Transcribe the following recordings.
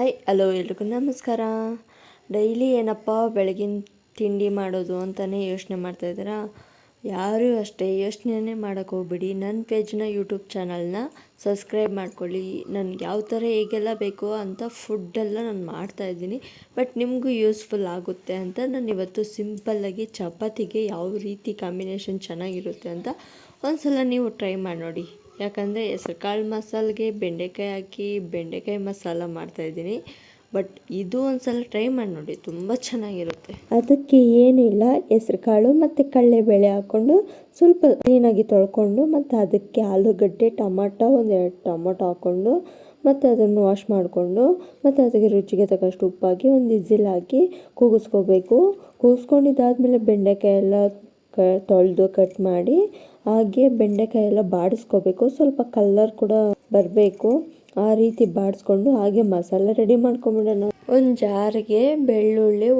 Hi hello ಎಲ್ರಿಗೂ ನಮಸ್ಕಾರ. Daily ಏನಪ್ಪ ಬೆಳಗಿನ ತಿಂಡಿ ಮಾಡೋದು ಅಂತಲೇ ಯೋಚನೆ ಮಾಡ್ತಾಯಿದ್ದೀರಾ? ಯಾರೂ ಅಷ್ಟೇ ಯೋಚನೆ ಮಾಡೋಕ್ಕೆ ಹೋಗ್ಬಿಡಿ. ನನ್ನ ಪೇಜ್ನ ಯೂಟ್ಯೂಬ್ ಚಾನಲ್ನ ಸಬ್ಸ್ಕ್ರೈಬ್ ಮಾಡ್ಕೊಳ್ಳಿ. ನನಗೆ ಯಾವ ಥರ ಹೇಗೆಲ್ಲ ಬೇಕೋ ಅಂಥ ಫುಡ್ಡೆಲ್ಲ ನಾನು ಮಾಡ್ತಾಯಿದ್ದೀನಿ. ಬಟ್ ನಿಮಗೂ ಯೂಸ್ಫುಲ್ ಆಗುತ್ತೆ ಅಂತ ನಾನು ಇವತ್ತು ಸಿಂಪಲ್ಲಾಗಿ ಚಪಾತಿಗೆ ಯಾವ ರೀತಿ ಕಾಂಬಿನೇಷನ್ ಚೆನ್ನಾಗಿರುತ್ತೆ ಅಂತ ಒಂದ್ಸಲ ನೀವು ಟ್ರೈ ಮಾಡಿ ನೋಡಿ. ಯಾಕಂದರೆ ಹೆಸ್ರು ಕಾಳು ಮಸಾಲೆಗೆ ಬೆಂಡೆಕಾಯಿ ಹಾಕಿ ಬೆಂಡೆಕಾಯಿ ಮಸಾಲ ಮಾಡ್ತಾಯಿದ್ದೀನಿ. ಬಟ್ ಇದು ಒಂದ್ಸಲ ಟ್ರೈ ಮಾಡಿ ನೋಡಿ, ತುಂಬ ಚೆನ್ನಾಗಿರುತ್ತೆ. ಅದಕ್ಕೆ ಏನಿಲ್ಲ, ಹೆಸ್ರು ಕಾಳು ಮತ್ತು ಕಡಲೆಬೇಳೆ ಹಾಕ್ಕೊಂಡು ಸ್ವಲ್ಪ ಕ್ಲೀನಾಗಿ ತೊಳ್ಕೊಂಡು ಮತ್ತು ಅದಕ್ಕೆ ಆಲೂಗಡ್ಡೆ ಟೊಮಾಟೊ 1-2 ಟೊಮಾಟೊ ಹಾಕ್ಕೊಂಡು ಮತ್ತು ಅದನ್ನು ವಾಶ್ ಮಾಡಿಕೊಂಡು ಮತ್ತು ಅದಕ್ಕೆ ರುಚಿಗೆ ತಕ್ಕಷ್ಟು ಉಪ್ಪಾಕಿ ಒಂದು ವಿಸಿಲ್ ಹಾಕಿ ಕೂಗಿಸ್ಕೋಬೇಕು. ಕೂಗಿಸ್ಕೊಂಡಿದ್ದಾದಮೇಲೆ ಬೆಂಡೆಕಾಯಿ ಎಲ್ಲ ತೊಳೆದು ಕಟ್ ಮಾಡಿ ಹಾಗೆ ಬೆಂಡೆಕಾಯಿ ಎಲ್ಲ ಬಾಡಿಸ್ಕೋಬೇಕು. ಸ್ವಲ್ಪ ಕಲರ್ ಕೂಡ ಬರಬೇಕು, ಆ ರೀತಿ ಬಾಡಿಸ್ಕೊಂಡು ಹಾಗೆ ಮಸಾಲೆ ರೆಡಿ ಮಾಡ್ಕೊಂಬಿಡೋಣ. ಒಂದು ಜಾರಿಗೆ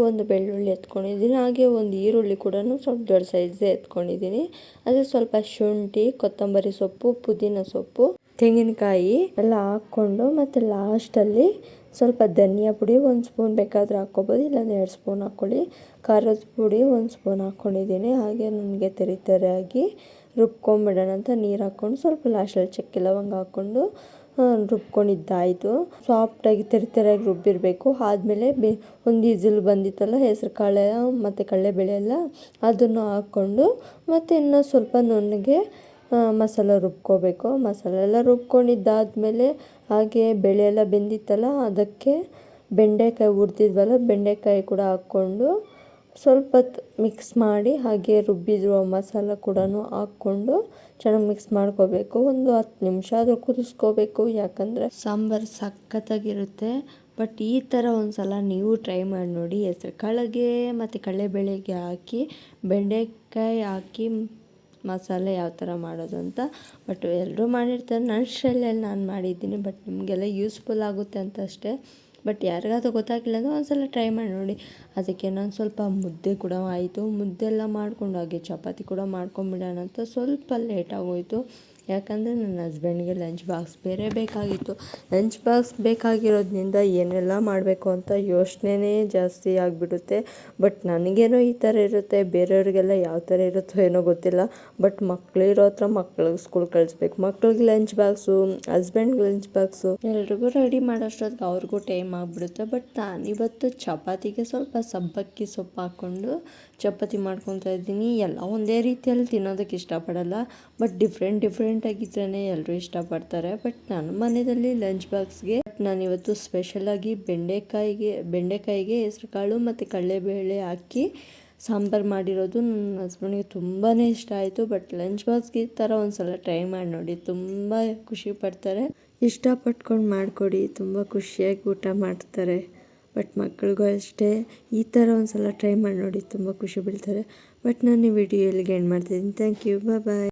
ಒಂದು ಬೆಳ್ಳುಳ್ಳಿ ಎತ್ಕೊಂಡಿದ್ದೀನಿ. ಹಾಗೆ ಒಂದು ಈರುಳ್ಳಿ ಕೂಡ ಸ್ವಲ್ಪ ದೊಡ್ಡ ಸೈಜ್ ಎತ್ಕೊಂಡಿದ್ದೀನಿ. ಅದೇ ಸ್ವಲ್ಪ ಶುಂಠಿ, ಕೊತ್ತಂಬರಿ ಸೊಪ್ಪು, ಪುದೀನ ಸೊಪ್ಪು, ತೆಂಗಿನಕಾಯಿ ಎಲ್ಲ ಹಾಕ್ಕೊಂಡು ಮತ್ತು ಲಾಸ್ಟಲ್ಲಿ ಸ್ವಲ್ಪ ಧನಿಯಾ ಪುಡಿ 1 ಸ್ಪೂನ್ ಬೇಕಾದರೆ ಹಾಕ್ಕೊಬೋದು, ಇಲ್ಲಾಂದರೆ 2 ಸ್ಪೂನ್ ಹಾಕ್ಕೊಳ್ಳಿ. ಖಾರದ ಪುಡಿ 1 ಸ್ಪೂನ್ ಹಾಕ್ಕೊಂಡಿದ್ದೀನಿ. ಹಾಗೆ ನನಗೆ ತೆರಿಯಾಗಿ ರುಬ್ಕೊಂಬಿಡೋಣ ಅಂತ ನೀರು ಹಾಕ್ಕೊಂಡು ಸ್ವಲ್ಪ ಲಾಸ್ಟಲ್ಲಿ ಚಕ್ಕೆ ಲವಂಗ ಹಾಕ್ಕೊಂಡು ರುಬ್ಕೊಂಡಿದ್ದಾಯಿತು. ಸಾಫ್ಟಾಗಿ ತೆರಿಯಾಗಿ ರುಬ್ಬಿರಬೇಕು. ಆದಮೇಲೆ ಒಂದು ವಿಸಿಲ್ ಬಂದಿತ್ತಲ್ಲ ಹೆಸ್ರು ಕಾಳು ಮತ್ತು ಕಡಲೆಬೇಳೆ ಎಲ್ಲ ಅದನ್ನು ಹಾಕ್ಕೊಂಡು ಮತ್ತು ಇನ್ನೂ ಸ್ವಲ್ಪ ನುಣ್ಣಗೆ ಮಸಾಲ ರುಬ್ಕೋಬೇಕು. ಮಸಾಲೆ ಎಲ್ಲ ರುಬ್ಕೊಂಡಿದ್ದಾದಮೇಲೆ ಹಾಗೆ ಬೇಳೆ ಎಲ್ಲ ಬೆಂದಿತ್ತಲ್ಲ ಅದಕ್ಕೆ ಬೆಂಡೆಕಾಯಿ ಹುರಿದಿದ್ವಲ್ಲ ಬೆಂಡೆಕಾಯಿ ಕೂಡ ಹಾಕ್ಕೊಂಡು ಸ್ವಲ್ಪ ಮಿಕ್ಸ್ ಮಾಡಿ ಹಾಗೆ ರುಬ್ಬಿದ್ರು ಮಸಾಲ ಕೂಡ ಹಾಕ್ಕೊಂಡು ಚೆನ್ನಾಗಿ ಮಿಕ್ಸ್ ಮಾಡ್ಕೋಬೇಕು. ಒಂದು 10 ನಿಮಿಷ ಆದರೂ ಕುದಿಸ್ಕೋಬೇಕು, ಯಾಕಂದರೆ ಸಾಂಬಾರು ಸಖತ್ತಾಗಿರುತ್ತೆ. ಬಟ್ ಈ ಥರ ಒಂದು ಸಲ ನೀವು ಟ್ರೈ ಮಾಡಿ ನೋಡಿ. ಹೆಸ್ರು ಕಾಳಿಗೆ ಮತ್ತು ಕಡಲೆಬೇಳೆಗೆ ಹಾಕಿ ಬೆಂಡೆಕಾಯಿ ಹಾಕಿ ಮಸಾಲೆ ಯಾವ ಥರ ಮಾಡೋದು ಅಂತ. ಬಟ್ ಎಲ್ಲರೂ ಮಾಡಿರ್ತಾರೆ, ನನ್ನ ಸ್ಟೈಲಲ್ಲಿ ನಾನು ಮಾಡಿದ್ದೀನಿ. ಬಟ್ ನಿಮಗೆಲ್ಲ ಯೂಸ್ಫುಲ್ ಆಗುತ್ತೆ ಅಂತ ಅಷ್ಟೇ. ಬಟ್ ಯಾರಿಗಾದ್ರೂ ಗೊತ್ತಾಗಿಲ್ಲ ಅಂದರೆ ಒಂದ್ಸಲ ಟ್ರೈ ಮಾಡಿ ನೋಡಿ. ಅದಕ್ಕೆ ನಾನು ಸ್ವಲ್ಪ ಮುದ್ದೆ ಕೂಡ ಆಯಿತು. ಮುದ್ದೆ ಎಲ್ಲ ಮಾಡ್ಕೊಂಡು ಹಾಗೆ ಚಪಾತಿ ಕೂಡ ಮಾಡ್ಕೊಂಬಿಡೋಣ ಅಂತ ಸ್ವಲ್ಪ ಲೇಟ್ ಆಗೋಯಿತು. ಯಾಕಂದರೆ ನನ್ನ ಹಸ್ಬೆಂಡ್ಗೆ ಲಂಚ್ ಬಾಕ್ಸ್ ಬೇರೆ ಬೇಕಾಗಿತ್ತು. ಲಂಚ್ ಬಾಕ್ಸ್ ಬೇಕಾಗಿರೋದ್ರಿಂದ ಏನೆಲ್ಲ ಮಾಡಬೇಕು ಅಂತ ಯೋಚನೆ ಜಾಸ್ತಿ ಆಗಿಬಿಡುತ್ತೆ. ಬಟ್ ನನಗೇನೋ ಈ ಥರ ಇರುತ್ತೆ, ಬೇರೆಯವ್ರಿಗೆಲ್ಲ ಯಾವ ಥರ ಇರುತ್ತೋ ಏನೋ ಗೊತ್ತಿಲ್ಲ. ಬಟ್ ಮಕ್ಕಳಿರೋ ಹತ್ರ ಮಕ್ಳಿಗೆ ಸ್ಕೂಲ್ ಕಳಿಸ್ಬೇಕು, ಮಕ್ಳಿಗೆ ಲಂಚ್ ಬಾಕ್ಸು, ಹಸ್ಬೆಂಡ್ಗೆ ಲಂಚ್ ಬಾಕ್ಸು ಎಲ್ರಿಗೂ ರೆಡಿ ಮಾಡೋಷ್ಟೊತ್ತಿಗೆ ಅವ್ರಿಗೂ ಟೈಮ್ ಆಗಿಬಿಡುತ್ತೆ. ಬಟ್ ನಾನಿವತ್ತು ಚಪಾತಿಗೆ ಸ್ವಲ್ಪ ಸಬ್ಬಕ್ಕಿ ಸೊಪ್ಪು ಹಾಕ್ಕೊಂಡು ಚಪಾತಿ ಮಾಡ್ಕೊತಾ ಇದ್ದೀನಿ. ಎಲ್ಲ ಒಂದೇ ರೀತಿಯಲ್ಲಿ ತಿನ್ನೋದಕ್ಕೆ ಇಷ್ಟಪಡಲ್ಲ, ಬಟ್ ಡಿಫ್ರೆಂಟಾಗಿದ್ರೇ ಎಲ್ಲರೂ ಇಷ್ಟಪಡ್ತಾರೆ. ಬಟ್ ನನ್ನ ಮನೆಯಲ್ಲಿ ಲಂಚ್ ಬಾಕ್ಸ್ಗೆ ನಾನಿವತ್ತು ಸ್ಪೆಷಲಾಗಿ ಬೆಂಡೆಕಾಯಿಗೆ ಹೆಸ್ರು ಕಾಳು ಮತ್ತು ಕಡಲೆಬೇಳೆ ಹಾಕಿ ಸಾಂಬಾರು ಮಾಡಿರೋದು ನನ್ನ ಹಸ್ಬೆಂಡ್ಗೆ ತುಂಬಾ ಇಷ್ಟ ಆಯಿತು. ಬಟ್ ಲಂಚ್ ಬಾಕ್ಸ್ಗೆ ಈ ಥರ ಒಂದು ಸಲ ಟ್ರೈ ಮಾಡಿ ನೋಡಿ, ತುಂಬ ಖುಷಿ ಪಡ್ತಾರೆ. ಇಷ್ಟಪಟ್ಕೊಂಡು ಮಾಡಿಕೊಡಿ, ತುಂಬ ಖುಷಿಯಾಗಿ ಊಟ ಮಾಡ್ತಾರೆ. ಬಟ್ ಮಕ್ಕಳಿಗೂ ಅಷ್ಟೇ ಈ ಥರ ಒಂದು ಸಲ ಟ್ರೈ ಮಾಡಿ ನೋಡಿ, ತುಂಬ ಖುಷಿ ಬೀಳ್ತಾರೆ. ಬಟ್ ನಾನು ಈ ವಿಡಿಯೋ ಎಲ್ಲಿಗೆ ಎಂಡ್ ಮಾಡ್ತಿದ್ದೀನಿ. Thank you, bye.